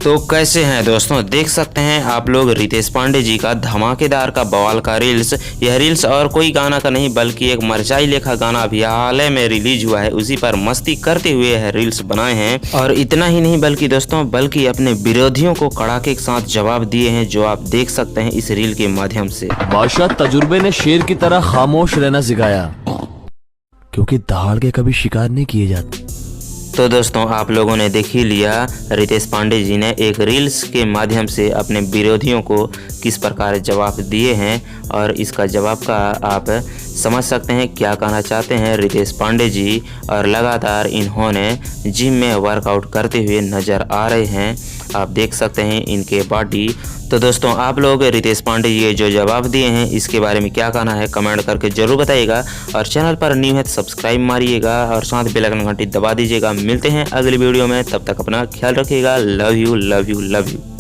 तो कैसे हैं दोस्तों, देख सकते हैं आप लोग रितेश पांडे जी का धमाकेदार का बवाल का रील्स। यह रील्स और कोई गाना का नहीं बल्कि एक मरचाई लेखा गाना अभी हाल में रिलीज हुआ है, उसी पर मस्ती करते हुए यह रील्स बनाए हैं। और इतना ही नहीं बल्कि दोस्तों बल्कि अपने विरोधियों को कड़ाके के साथ जवाब दिए हैं, जो आप देख सकते हैं इस रील के माध्यम से। बादशाह तजुर्बे ने शेर की तरह खामोश रहना सिखाया, क्योंकि दहाड़ के कभी शिकार नहीं किए जाते। तो दोस्तों आप लोगों ने देख ही लिया, रितेश पांडे जी ने एक रील्स के माध्यम से अपने विरोधियों को किस प्रकार जवाब दिए हैं, और इसका जवाब का आप समझ सकते हैं क्या कहना चाहते हैं रितेश पांडे जी। और लगातार इन्होंने जिम में वर्कआउट करते हुए नज़र आ रहे हैं, आप देख सकते हैं इनके बॉडी। तो दोस्तों आप लोग रितेश पांडे जी जो जवाब दिए हैं इसके बारे में क्या कहना है कमेंट करके ज़रूर बताइएगा। और चैनल पर न्यू है तो सब्सक्राइब मारिएगा और साथ बेल आइकन घंटी दबा दीजिएगा। मिलते हैं अगली वीडियो में, तब तक अपना ख्याल रखिएगा। Love you love you love you.